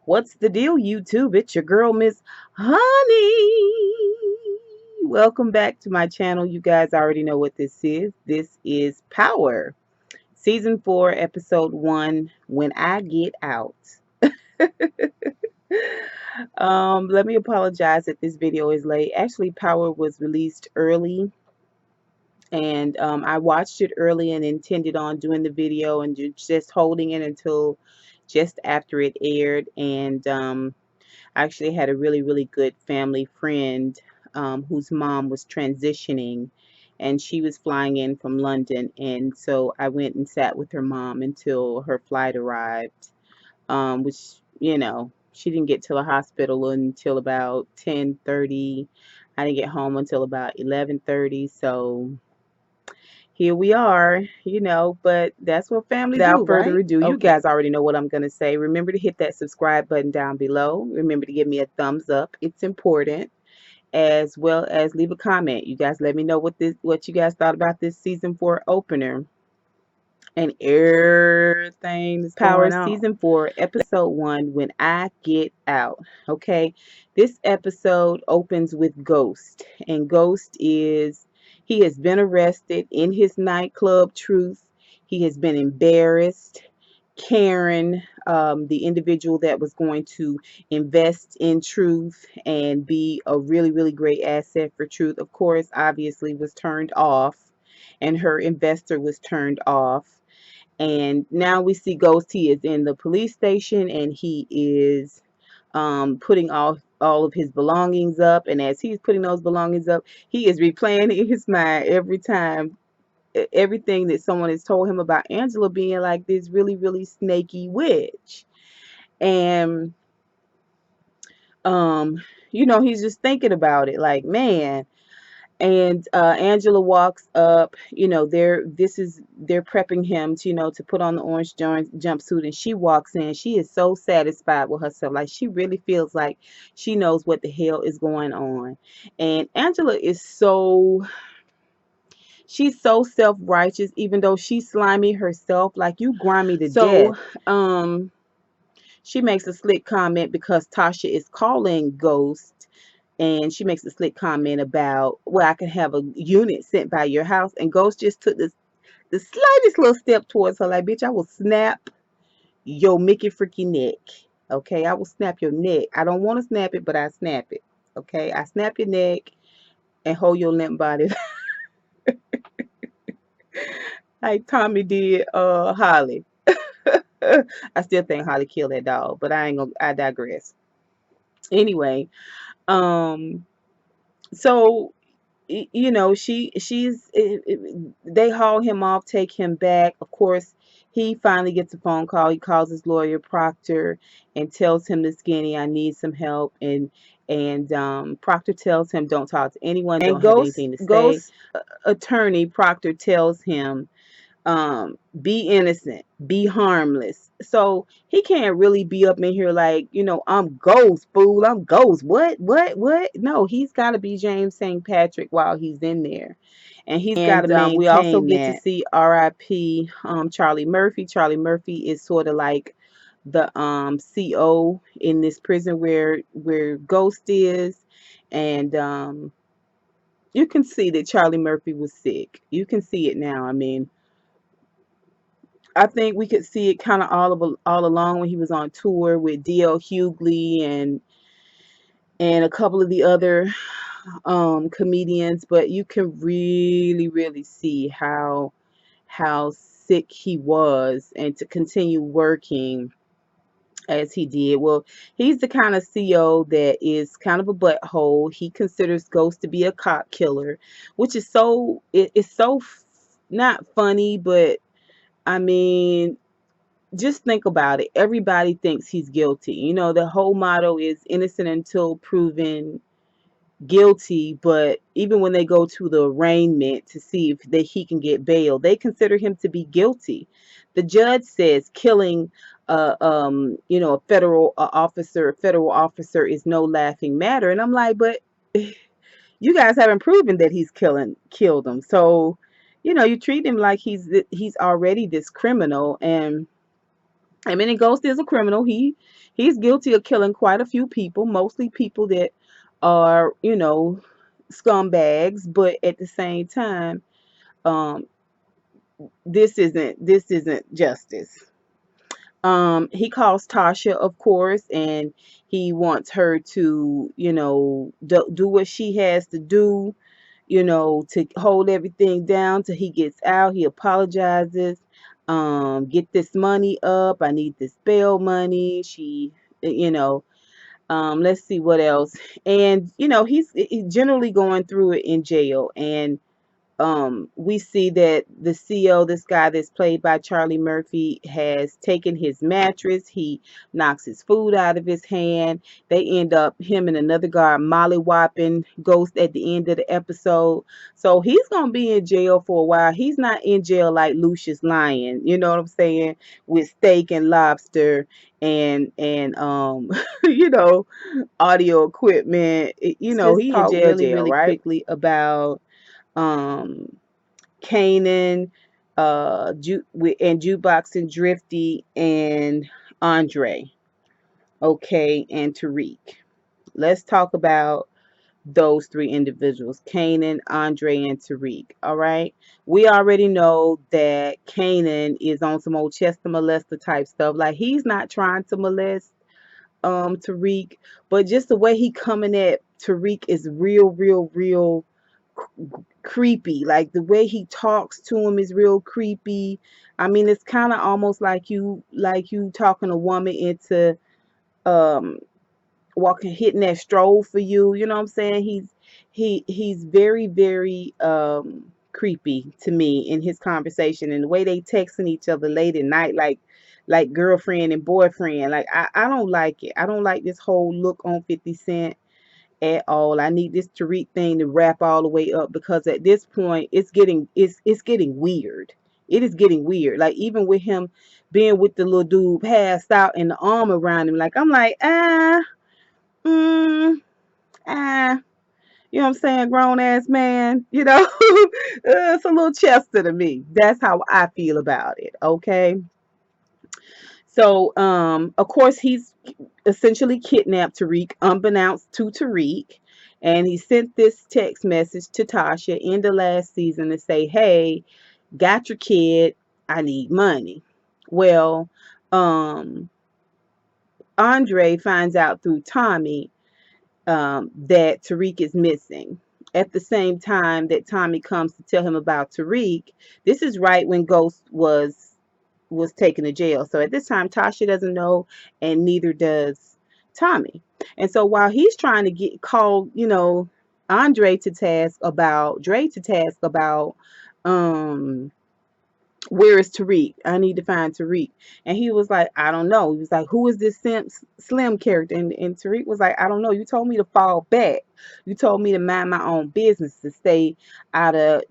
What's the deal, YouTube? It's your girl, Miss Honey. Welcome back to my channel. You guys already know what this is. This is Power, Season 4, Episode 1, When I Get Out. Let me apologize that this video is late. Actually, Power was released early, and I watched it early and intended on doing the video and just holding it until just after it aired. And I actually had a really good family friend whose mom was transitioning, and she was flying in from London, and so I went and sat with her mom until her flight arrived, which, she didn't get to the hospital until about 10:30. I didn't get home until about 11:30, so here we are, but that's what family do, right? Without further ado, you guys already know what I'm going to say. Remember to hit that subscribe button down below. Remember to give me a thumbs up. It's important. As well as leave a comment. You guys let me know what you guys thought about this season 4 opener and everything that's going on. Power season 4, episode 1, When I Get Out. Okay, this episode opens with Ghost, and Ghost he has been arrested in his nightclub Truth. He has been embarrassed. Karen, the individual that was going to invest in Truth and be a really great asset for Truth, of course, obviously was turned off, and her investor was turned off. And now we see Ghost. He is in the police station, and he is putting all of his belongings up. And as he's putting those belongings up, he is replaying in his mind every time everything that someone has told him about Angela being like this really snaky witch. And he's just thinking about it like, man. And Angela walks up, they're prepping him to, to put on the orange jumpsuit, and she walks in. She is so satisfied with herself. Like, she really feels like she knows what the hell is going on. And Angela is she's so self-righteous, even though she's slimy herself. Like, you grimy to death. She makes a slick comment because Tasha is calling Ghost, and she makes a slick comment about, well, I can have a unit sent by your house. And Ghost just took the slightest little step towards her, like, bitch, I will snap your Mickey freaky neck. Okay, I will snap your neck. I don't want to snap it, but I snap it. Okay, I snap your neck and hold your limp body like Tommy did Holly. I still think Holly killed that dog, but I digress. Anyway, um so they haul him off, take him back. Of course, he finally gets a phone call. He calls his lawyer Proctor and tells him the skinny, I need some help. And Proctor tells him, don't talk to anyone, don't have anything to say. Ghost attorney Proctor tells him, be innocent, be harmless. So he can't really be up in here like, I'm Ghost, fool, I'm Ghost. What? No, he's got to be James St. Patrick while he's in there. And he's got to maintain we also get to see R.I.P. Charlie Murphy. Charlie Murphy is sort of like the CO in this prison where Ghost is. And you can see that Charlie Murphy was sick. You can see it now. I mean, I think we could see it kind of all along when he was on tour with D.L. Hughley and a couple of the other comedians, but you can really see how sick he was, and to continue working as he did. Well, he's the kind of CO that is kind of a butthole. He considers Ghost to be a cop killer, which is it's so not funny, but I mean, just think about it. Everybody thinks he's guilty. The whole motto is innocent until proven guilty. But even when they go to the arraignment to see if he can get bail, they consider him to be guilty. The judge says killing a federal officer is no laughing matter. And I'm like, but you guys haven't proven that he's killed him. So, you treat him like he's already this criminal. And I mean, Ghost is a criminal. He's guilty of killing quite a few people, mostly people that are, scumbags. But at the same time, um, this isn't justice. He calls Tasha, of course, and he wants her to, do what she has to do, to hold everything down till he gets out. He apologizes. Get this money up. I need this bail money. You know, let's see what else. And, he's generally going through it in jail. And we see that the CO, this guy that's played by Charlie Murphy, has taken his mattress. He knocks his food out of his hand. They end up, him and another guard, mollywopping Ghost at the end of the episode. So he's going to be in jail for a while. He's not in jail like Lucius Lyon, you know what I'm saying, with steak and lobster and you know, audio equipment. Just He in talk jail really, jail, really right? quickly about um Kanan, and Jukebox and Drifty and Andre, okay, and Tariq. Let's talk about those three individuals, Kanan, Andre, and Tariq. All right. We already know that Kanan is on some old Chester molester type stuff. Like he's not trying to molest Tariq, but just the way he coming at Tariq is real, real, real creepy. Like the way he talks to him is real creepy. I mean, it's kind of almost like you talking a woman into um walking hitting that stroll for you. You know what I'm saying? He's very, very creepy to me in his conversation and the way they texting each other late at night, like girlfriend and boyfriend. Like I don't like it. I don't like this whole look on 50 Cent at all. I need this Tariq thing to wrap all the way up because at this point it's getting weird. It is getting weird. Like even with him being with the little dude passed out and the arm around him, like I'm like, mm, ah, you know what I'm saying, grown ass man, it's a little Chester to me. That's how I feel about it. Okay. So, of course, he's essentially kidnapped Tariq, unbeknownst to Tariq, and he sent this text message to Tasha in the last season to say, "Hey, got your kid. I need money." Well, um, Andre finds out through Tommy that Tariq is missing. At the same time that Tommy comes to tell him about Tariq, this is right when Ghost was taken to jail. So at this time, Tasha doesn't know, and neither does Tommy. And so while he's trying to get called, Dre to task about um where is Tariq? I need to find Tariq. And he was like, I don't know. He was like, who is this Slim character? And Tariq was like, I don't know. You told me to fall back. You told me to mind my own business, to stay out of,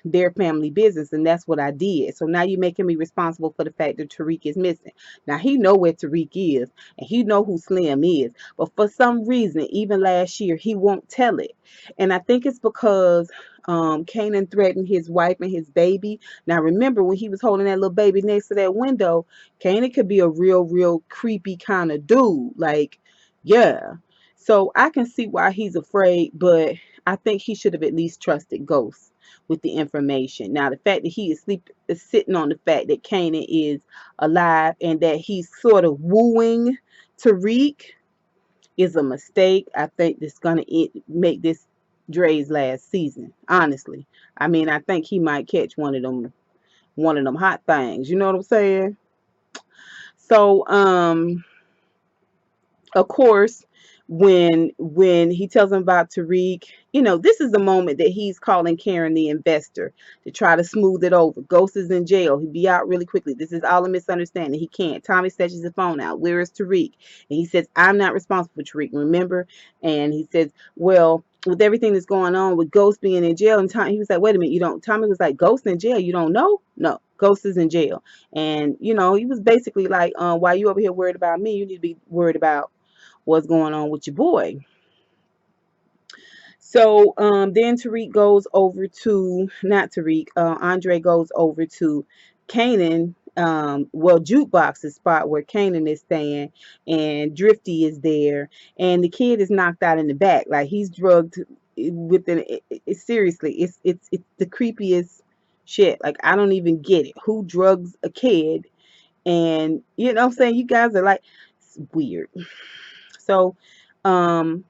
their family business. And that's what I did. So now you're making me responsible for the fact that Tariq is missing. Now he know where Tariq is and he know who Slim is. But for some reason, even last year, he won't tell it. And I think it's because Kanan threatened his wife and his baby. Now remember when he was holding that little baby next to that window, Kanan could be a real, real creepy kind of dude. Like, yeah. So I can see why he's afraid, but I think he should have at least trusted Ghost with the information. Now the fact that he is sitting on the fact that Kanan is alive and that he's sort of wooing Tariq is a mistake. I think that's gonna make this Dre's last season. Honestly, I mean, I think he might catch one of them hot things. You know what I'm saying? So, of course, when he tells him about Tariq, this is the moment that he's calling Karen the investor to try to smooth it over. Ghost is in jail. He'll be out really quickly. This is all a misunderstanding. He can't. Tommy snatches the phone out. Where is Tariq? And he says, I'm not responsible for Tariq, remember? And he says, well, with everything that's going on with Ghost being in jail, and Tommy, he was like, wait a minute, you don't. Tommy was like, Ghost in jail, you don't know? No, Ghost is in jail. And he was basically like, while you over here worried about me, you need to be worried about what's going on with your boy. So then Tariq goes over to, not Tariq, Andre goes over to Kanan jukebox spot where Kanan is staying, and Drifty is there, and the kid is knocked out in the back, like he's drugged within seriously, it's the creepiest shit. Like, I don't even get it. Who drugs a kid? And you know what I'm saying, you guys are like, it's weird. So, um,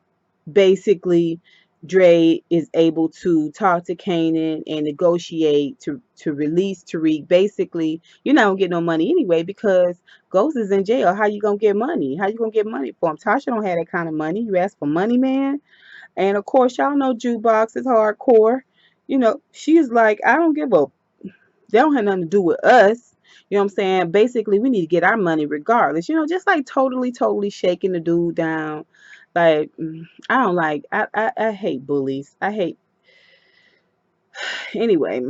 basically, Dre is able to talk to Kanan and negotiate to release Tariq. Basically, you're not gonna get no money anyway because Ghost is in jail. How you gonna get money? How you gonna get money for him? Tasha don't have that kind of money. You ask for money, man. And of course, y'all know Jukebox is hardcore. You know, she's like, I don't give a, they don't have nothing to do with us. You know what I'm saying? Basically, we need to get our money regardless. You know, just like totally shaking the dude down. Like, I don't like, I hate bullies. I hate, anyway.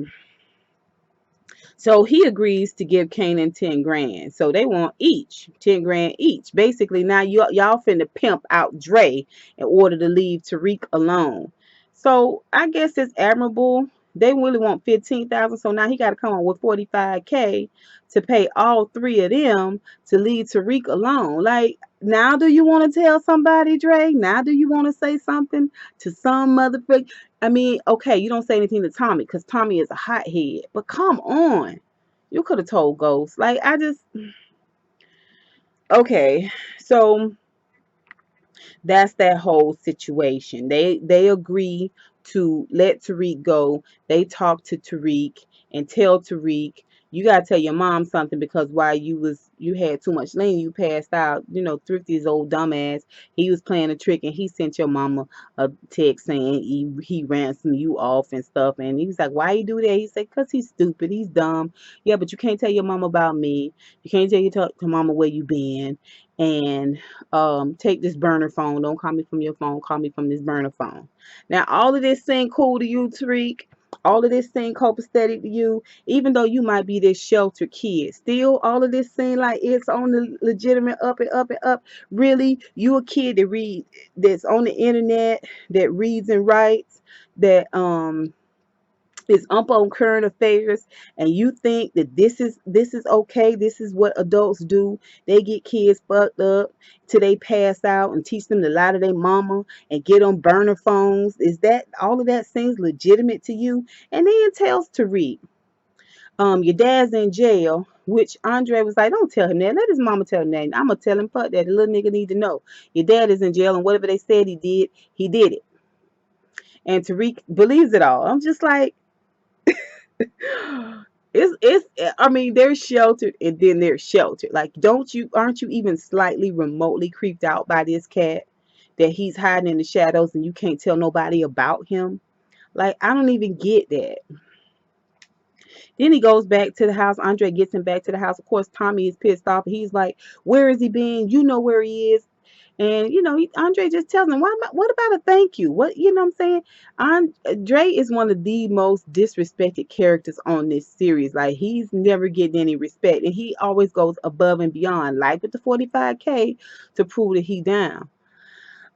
So he agrees to give Kanan 10 grand. So they want each 10 grand each. Basically, now y'all finna pimp out Dre in order to leave Tariq alone. So I guess it's admirable. They really want 15,000. So now he got to come up with 45K to pay all three of them to leave Tariq alone. Like, now do you want to tell somebody, Dre? Now do you want to say something to some motherfucker? I mean, okay, you don't say anything to Tommy because Tommy is a hothead, but come on. You could have told Ghost. Like, I just, okay. So that's that whole situation. They agree to let Tariq go. They talk to Tariq and tell Tariq, you gotta tell your mom something because while you had too much lean, you passed out. You know, Thrifty's old dumbass. He was playing a trick and he sent your mama a text saying he ransomed you off and stuff. And he was like, why you do that? He said, cause he's stupid, he's dumb. Yeah, but you can't tell your mama about me. You can't tell your mama where you been. And take this burner phone. Don't call me from your phone. Call me from this burner phone. Now, all of this seem cool to you, Tariq. All of this seem copacetic to you, even though you might be this sheltered kid. Still, all of this seem like it's on the legitimate up and up and up. Really, you a kid that's on the internet, that reads and writes, that is up on current affairs, and you think that this is okay, this is what adults do. They get kids fucked up till they pass out and teach them to lie to their mama and get on burner phones. Is that all of that seems legitimate to you? And then tells Tariq, your dad's in jail, which Andre was like, don't tell him that, let his mama tell him that. I'm gonna tell him, fuck that, the little nigga need to know your dad is in jail, and whatever they said he did it. And Tariq believes it all. I'm just like, it's I mean, they're sheltered and then they're sheltered. Like, aren't you even slightly remotely creeped out by this cat, that he's hiding in the shadows and you can't tell nobody about him? Like, I don't even get that. Then he goes back to the house. Andre gets him back to the house. Of course, Tommy is pissed off. He's like, where is he been? You know where he is. And Andre just tells him, what about a thank you? What, you know what I'm saying? Andre is one of the most disrespected characters on this series. Like, he's never getting any respect, and he always goes above and beyond, like with the 45K, to prove that he down.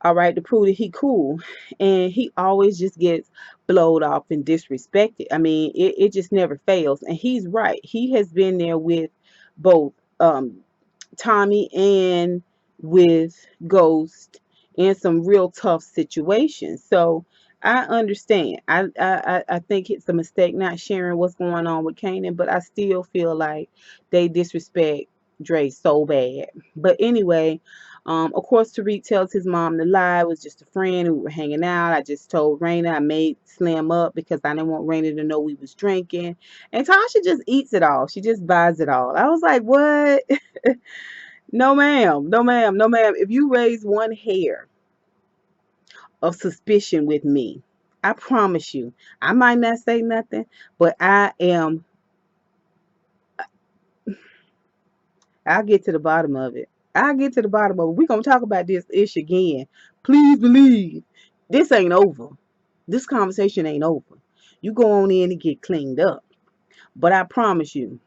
All right, to prove that he cool, and he always just gets blowed off and disrespected. I mean, it just never fails, and he's right. He has been there with both Tommy and with Ghost in some real tough situations. So I understand. I think it's a mistake not sharing what's going on with Kanan, but I still feel like they disrespect Dre so bad. But anyway, of course, Tariq tells his mom the lie. It was just a friend who were hanging out. I just told Raina I made Slim up because I didn't want Raina to know we was drinking. And Tasha just eats it all. She just buys it all. I was like, what? No, ma'am. No, ma'am. No, ma'am. If you raise one hair of suspicion with me, I promise you, I might not say nothing, but I'll get to the bottom of it. I'll get to the bottom of it. We're going to talk about this ish again. Please believe this ain't over. This conversation ain't over. You go on in and get cleaned up. But I promise you,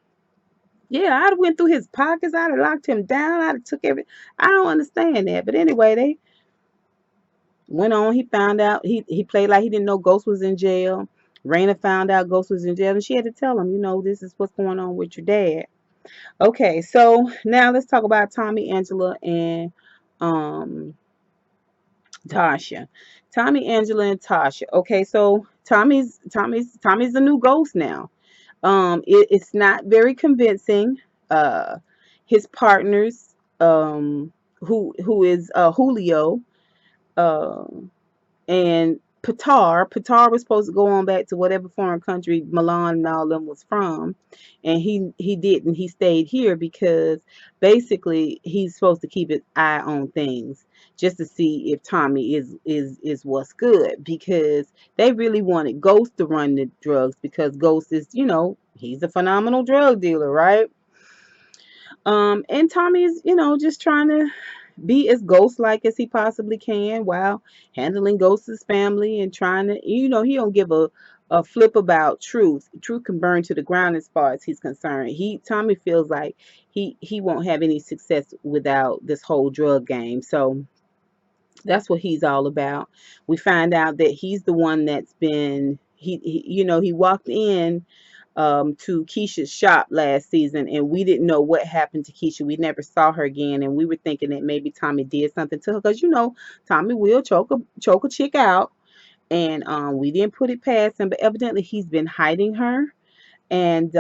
yeah, I'd have went through his pockets. I'd have locked him down. I'd have took everything. I don't understand that. But anyway, they went on. He found out. He played like he didn't know Ghost was in jail. Raina found out Ghost was in jail, and she had to tell him, this is what's going on with your dad. Okay, so now let's talk about Tommy, Angela, and um Tasha. Tommy, Angela, and Tasha. Okay, so Tommy's the new ghost now. It's not very convincing. His partners, who is Julio, uh, and Patar was supposed to go on back to whatever foreign country Milan and all them was from, and he didn't. He stayed here because basically he's supposed to keep his eye on things just to see if Tommy is what's good, because they really wanted Ghost to run the drugs because Ghost is, he's a phenomenal drug dealer, right? And Tommy is, just trying to be as ghost like as he possibly can while handling Ghost's family and trying to, he don't give a flip about truth. Truth can burn to the ground as far as he's concerned. Tommy feels like he won't have any success without this whole drug game. So that's what he's all about. We find out that he's the one that's been he walked in to Keisha's shop last season, and we didn't know what happened to Keisha. We never saw her again, and we were thinking that maybe Tommy did something to her, because Tommy will choke a chick out, and we didn't put it past him. But evidently, he's been hiding her, and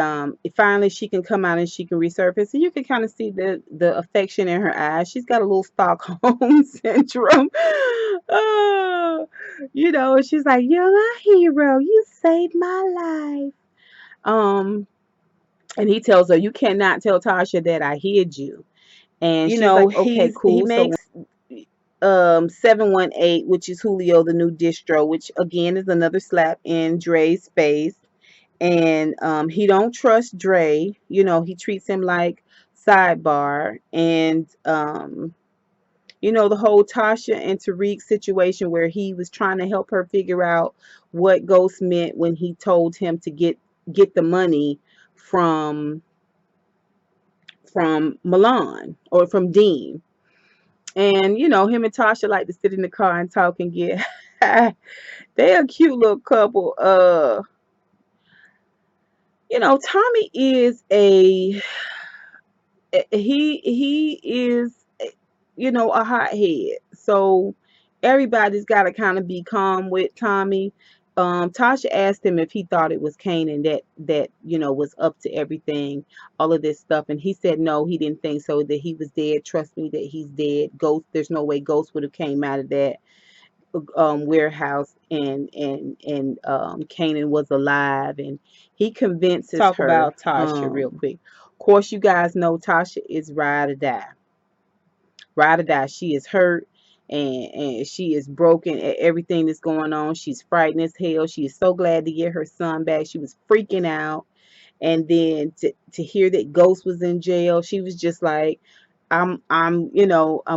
finally she can come out and she can resurface, and you can kind of see the affection in her eyes. She's got a little Stockholm syndrome. She's like, "You're my hero. You saved my life." And he tells her, "You cannot tell Tasha that I hid you." And she's like, "Okay, he Cool. So makes 718, which is Julio, the new distro, which again is another slap in Dre's face. And he don't trust Dre. He treats him like sidebar. And the whole Tasha and Tariq situation where he was trying to help her figure out what Ghost meant when he told him to get the money from Milan or from Dean. And him and Tasha like to sit in the car and talk and get they're a cute little couple. Tommy is he is a hothead. So everybody's got to kind of be calm with Tommy. Tasha asked him if he thought it was Kanan that was up to everything, all of this stuff, and he said no, he didn't think so. That he was dead. Trust me, that he's dead. Ghost. There's no way Ghost would have came out of that warehouse, and Kanan was alive, and he convinces talk her. about Tasha real quick. Of course, you guys know Tasha is ride or die. Ride or die. She is hurt, and she is broken at everything that's going on. She's frightened as hell. She is so glad to get her son back. She was freaking out. And then to hear that Ghost was in jail, she was just like, I'm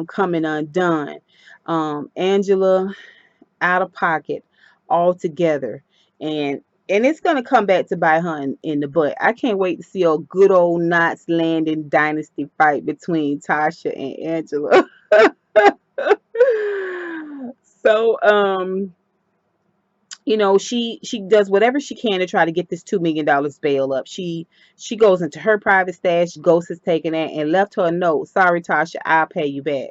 coming undone. Angela, out of pocket altogether. And it's gonna come back to bite her in the butt. I can't wait to see a good old Knots Landing dynasty fight between Tasha and Angela. So she does whatever she can to try to get this $2 million bail up. She goes into her private stash. Ghost has taken that and left her a note. "Sorry, Tasha, I'll pay you back."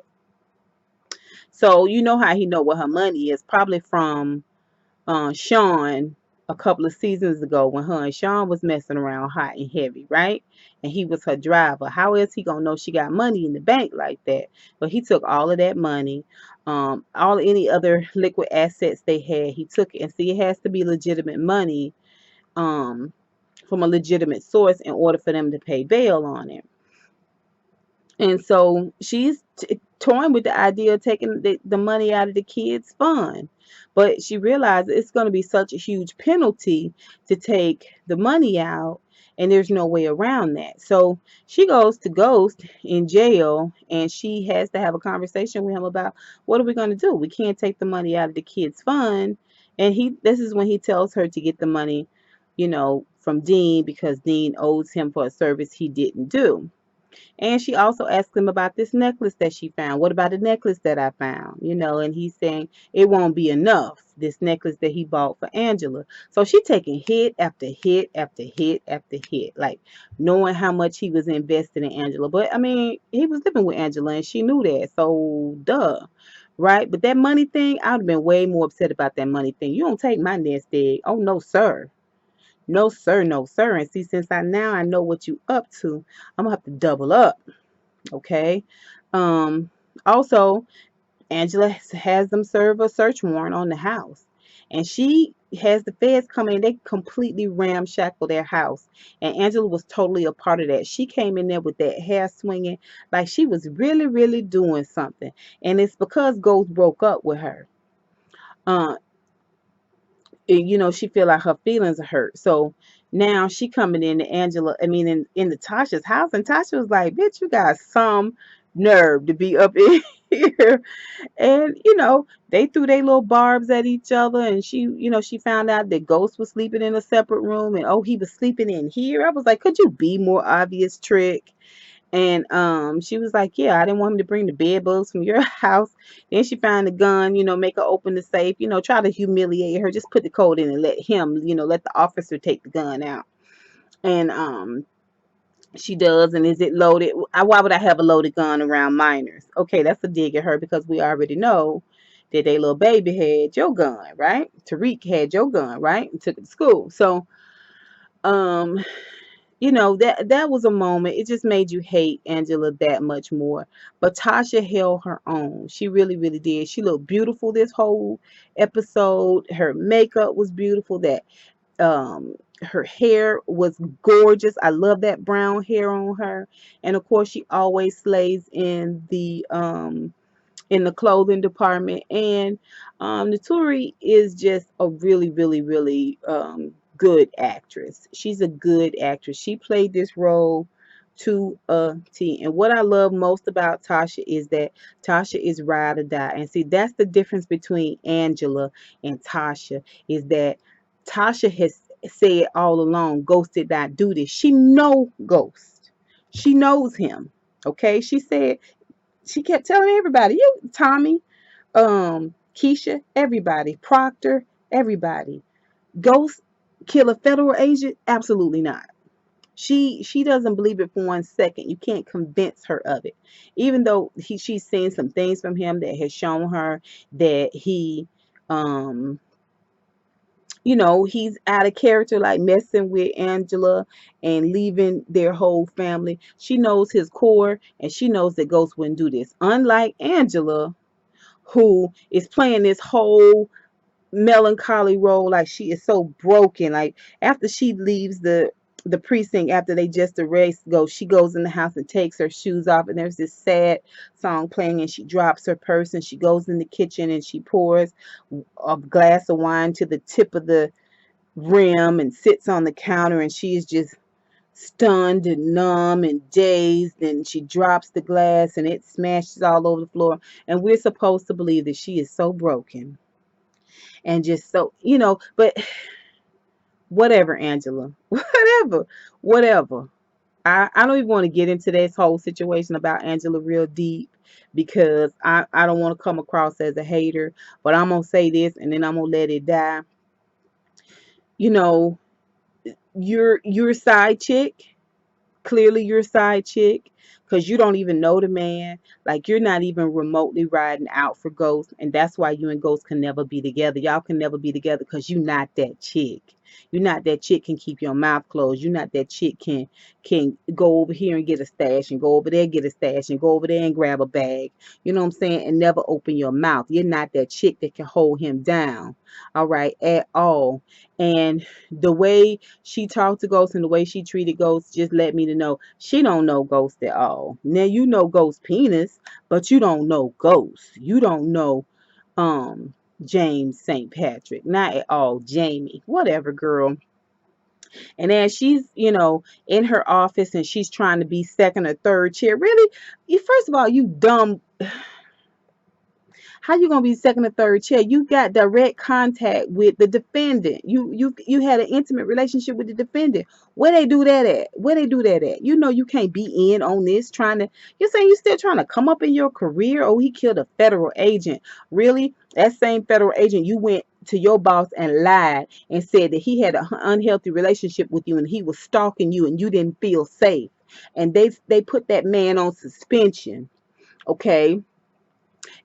So you know how he know what her money is, probably from Sean a couple of seasons ago when her and Sean was messing around hot and heavy, right? And he was her driver. How is he gonna know she got money in the bank like that? But he took all of that money, all any other liquid assets they had, he took it. And see, it has to be legitimate money, um, from a legitimate source in order for them to pay bail on it. And so she's toying with the idea of taking the money out of the kids' fund. But she realizes it's going to be such a huge penalty to take the money out, and there's no way around that. So she goes to Ghost in jail, and she has to have a conversation with him about, what are we going to do? We can't take the money out of the kids' fund. And this is when he tells her to get the money, from Dean, because Dean owes him for a service he didn't do. And she also asked him about this necklace that she found. What about the necklace that I found? And he's saying it won't be enough. This necklace that he bought for Angela. So she taking hit after hit after hit after hit, like knowing how much he was invested in Angela. But I mean, he was living with Angela and she knew that. So duh. Right? But that money thing, I would have been way more upset about that money thing. You don't take my nest egg. Oh no, sir. No, sir, no, sir. And see, since I know what you up to, I'm gonna have to double up. Okay. Um, Also, Angela has them serve a search warrant on the house. And she has the feds come in, they completely ramshackle their house. And Angela was totally a part of that. She came in there with that hair swinging, like she was really, really doing something. And it's because Ghost broke up with her. Uh, she feel like her feelings are hurt. So now she coming in to Angela, I mean in the Tasha's house, and Tasha was like, bitch, you got some nerve to be up in here. And they threw their little barbs at each other, and she found out that Ghost was sleeping in a separate room, and oh, he was sleeping in here. I was like, could you be more obvious, Trick? And she was like, yeah, I didn't want him to bring the bed bugs from your house. Then she found the gun, make her open the safe, try to humiliate her, just put the code in and let him, let the officer take the gun out. And she does. And is it loaded? Why would I have a loaded gun around minors? Okay, that's a dig at her because we already know that they little baby had your gun, right? Tariq had your gun, right? And took it to school. So um that was a moment. It just made you hate Angela that much more. But Tasha held her own. She really, really did. She looked beautiful this whole episode. Her makeup was beautiful. That her hair was gorgeous. I love that brown hair on her. And of course, she always slays in the clothing department. And Naturi is just a really, really, really good actress. She's a good actress. She played this role to a T. And what I love most about Tasha is that Tasha is ride or die. And see, that's the difference between Angela and Tasha, is that Tasha has said all along, Ghost did not do this. She know Ghost. She knows him. Okay. She kept telling everybody, you, Tommy, Keisha, everybody, Proctor, everybody. Ghost kill a federal agent? Absolutely not. She doesn't believe it for 1 second. You can't convince her of it. Even though she's seen some things from him that has shown her that um he's out of character, like messing with Angela and leaving their whole family. She knows his core, and she knows that Ghost wouldn't do this. Unlike Angela, who is playing this whole melancholy role, like she is so broken. Like after she leaves the precinct, after they just erased Ghost, she goes in the house and takes her shoes off, and there's this sad song playing, and she drops her purse, and she goes in the kitchen and she pours a glass of wine to the tip of the rim and sits on the counter, and she is just stunned and numb and dazed, and she drops the glass and it smashes all over the floor, and we're supposed to believe that she is so broken and just so but whatever, Angela. Whatever. I don't even want to get into this whole situation about Angela real deep, because I don't want to come across as a hater, but I'm gonna say this and then I'm gonna let it die. you know you're a side chick. Clearly you're a side chick, because you don't even know the man. Like, you're not even remotely riding out for Ghost, and that's why you and Ghost can never be together. Y'all can never be together because you're not that chick. You're not that chick can keep your mouth closed. You're not that chick can go over here and get a stash, and go over there get a stash, and go over there and grab a bag. You know what I'm saying? And never open your mouth. You're not that chick that can hold him down. All right, at all. And the way she talked to Ghost and the way she treated Ghost just let me to know she don't know Ghost at all. Now you know Ghost penis, but you don't know Ghost. You don't know um James St. Patrick. Not at all. Jamie. Whatever, girl. And as she's, in her office and she's trying to be second or third chair. Really? First of all, you dumb. How you gonna be second or third chair? You got direct contact with the defendant. You had an intimate relationship with the defendant. Where they do that at? Where they do that at? You know you can't be in on this trying to. You're saying you still trying to come up in your career? Oh, he killed a federal agent. Really? That same federal agent you went to your boss and lied and said that he had an unhealthy relationship with you and he was stalking you and you didn't feel safe. And they put that man on suspension. Okay,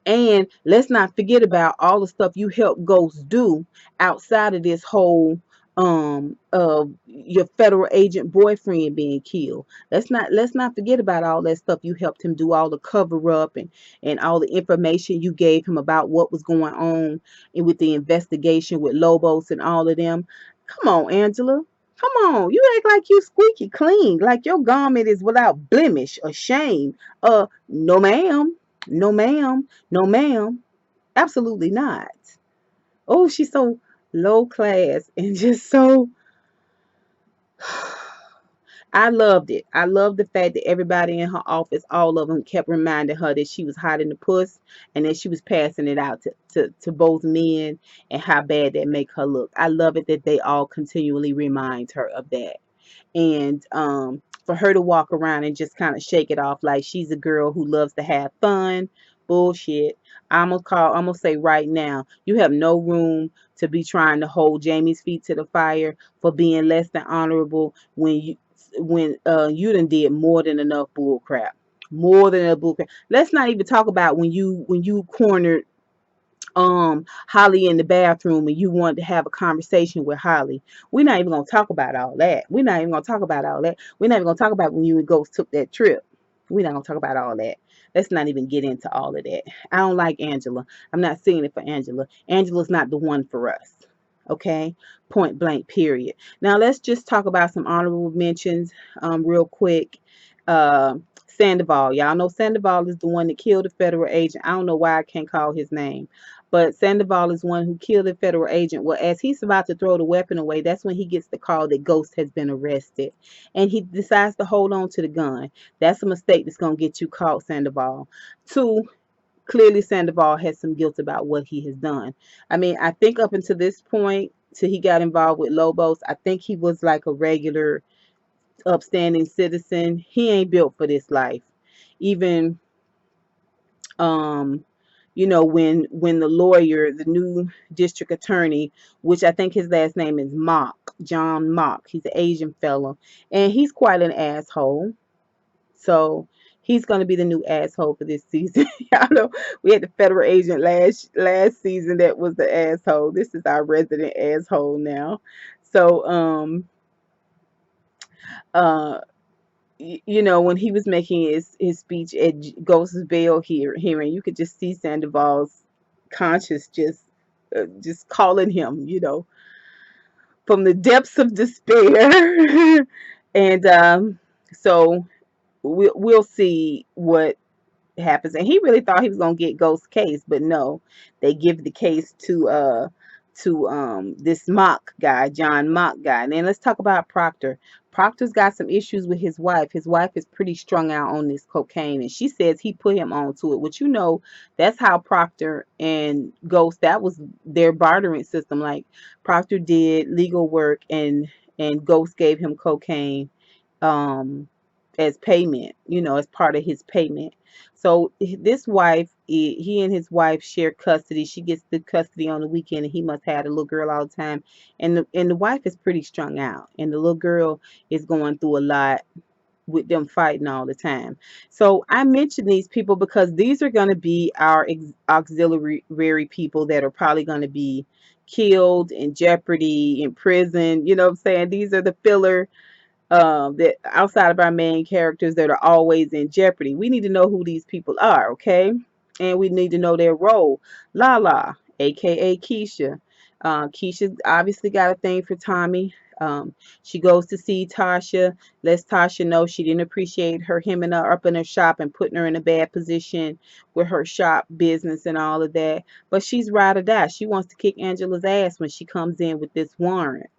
and let's not forget about all the stuff you helped Ghost do outside of this whole your federal agent boyfriend being killed. Let's not forget about all that stuff you helped him do, all the cover up and all the information you gave him about what was going on and with the investigation with Lobos and all of them. Come on, Angela. Come on. You act like you squeaky clean, like your garment is without blemish or shame. No ma'am. No ma'am. No ma'am. Absolutely not. Oh, she's so low class and just so. I loved it. I loved the fact that everybody in her office, all of them, kept reminding her that she was hiding the puss and that she was passing it out to both men and how bad that make her look. I love it that they all continually remind her of that. And for her to walk around and just kind of shake it off like she's a girl who loves to have fun. Bullshit. I'm gonna say right now, you have no room to be trying to hold Jamie's feet to the fire for being less than honorable when you done did more than enough bull crap. More than enough bull crap. Let's not even talk about when you cornered Holly in the bathroom and you wanted to have a conversation with Holly. We're not even gonna talk about all that. We're not even gonna talk about all that. We're not even gonna talk about when you and Ghost took that trip. We're not gonna talk about all that. Let's not even get into all of that. I don't like Angela. I'm not seeing it for Angela. Angela's not the one for us. Okay? Point blank, period. Now let's just talk about some honorable mentions real quick. Sandoval. Y'all know Sandoval is the one that killed the federal agent. I don't know why I can't call his name. But Sandoval is one who killed the federal agent. Well, as he's about to throw the weapon away, that's when he gets the call that Ghost has been arrested. And he decides to hold on to the gun. That's a mistake that's going to get you caught, Sandoval. Two, clearly Sandoval has some guilt about what he has done. I mean, I think up until this point, till he got involved with Lobos, I think he was like a regular, upstanding citizen. He ain't built for this life. Even um when the lawyer, the new district attorney, which I think his last name is Mock, John Mock, he's an Asian fellow, and he's quite an asshole. So he's going to be the new asshole for this season. I know we had the federal agent last season that was the asshole. This is our resident asshole now. So uh when he was making his speech at Ghost's bail hearing, you could just see Sandoval's conscience just calling him, from the depths of despair. And so we'll see what happens. And he really thought he was gonna get Ghost's case, but no, they give the case to this Mock guy, John Mock guy. And then let's talk about Proctor. Proctor's got some issues with his wife. His wife is pretty strung out on this cocaine, and she says he put him onto it. Which that's how Proctor and Ghost, that was their bartering system. Like Proctor did legal work, and Ghost gave him cocaine um as payment, as part of his payment. So this wife, he and his wife share custody. She gets the custody on the weekend, and he must have the little girl all the time. And the wife is pretty strung out, and the little girl is going through a lot with them fighting all the time. So I mention these people because these are going to be our auxiliary people that are probably going to be killed, in jeopardy, in prison. You know what I'm saying? These are the filler that outside of our main characters that are always in jeopardy. We need to know who these people are, okay? And we need to know their role. Lala, aka Keisha. Keisha obviously got a thing for Tommy. She goes to see Tasha, lets Tasha know she didn't appreciate her hemming her up in her shop and putting her in a bad position with her shop business and all of that. But she's ride or die. She wants to kick Angela's ass when she comes in with this warrant.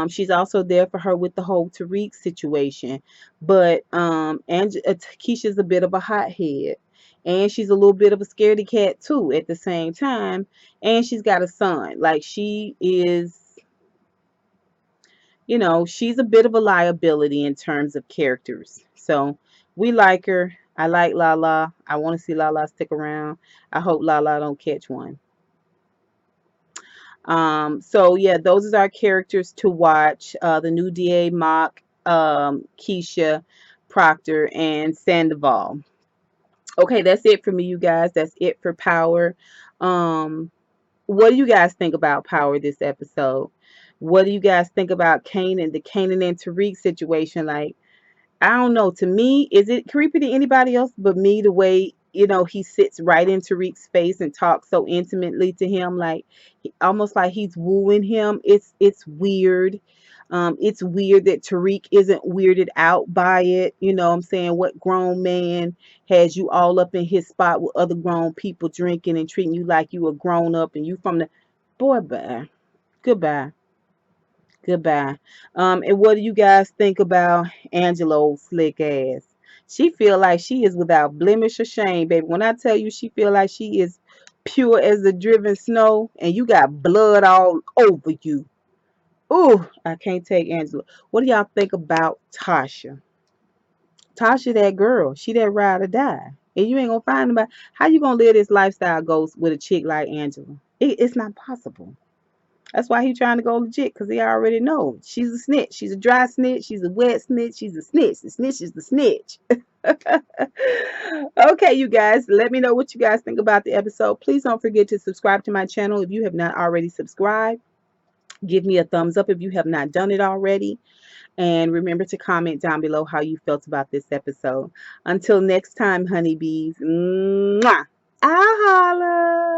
She's also there for her with the whole Tariq situation. But Keisha's a bit of a hothead. and she's a little bit of a scaredy cat too at the same time, and she's got a son. Like she is, she's a bit of a liability in terms of characters. So we like her. I like Lala. I want to see Lala stick around. I hope Lala don't catch one. So yeah, those are our characters to watch. The new DA Mock, Keisha, Proctor, and Sandoval. Okay, that's it for me, you guys. That's it for Power. Um, what do you guys think about Power this episode? What do you guys think about Kanan, the Kanan and Tariq situation? Like, I don't know. To me, is it creepy to anybody else but me the way, he sits right in Tariq's face and talks so intimately to him, like almost like he's wooing him. It's weird. It's weird that Tariq isn't weirded out by it. You know what I'm saying? What grown man has you all up in his spot with other grown people drinking and treating you like you a grown up and you from the boy, bye. Goodbye. Goodbye. And what do you guys think about Angelo's slick ass? She feel like she is without blemish or shame, baby. When I tell you she feel like she is pure as the driven snow and you got blood all over you. Ooh, I can't take Angela. What do y'all think about Tasha? Tasha, that girl. She that ride or die. And you ain't gonna find nobody. How you gonna live this lifestyle goes with a chick like Angela? It's not possible. That's why he trying to go legit, because he already know she's a snitch. She's a dry snitch. She's a wet snitch. She's a snitch. The snitch is the snitch. Okay, you guys, let me know what you guys think about the episode. Please don't forget to subscribe to my channel if you have not already subscribed. Give me a thumbs up if you have not done it already. And remember to comment down below how you felt about this episode. Until next time, honeybees. Mwah! I'll holla.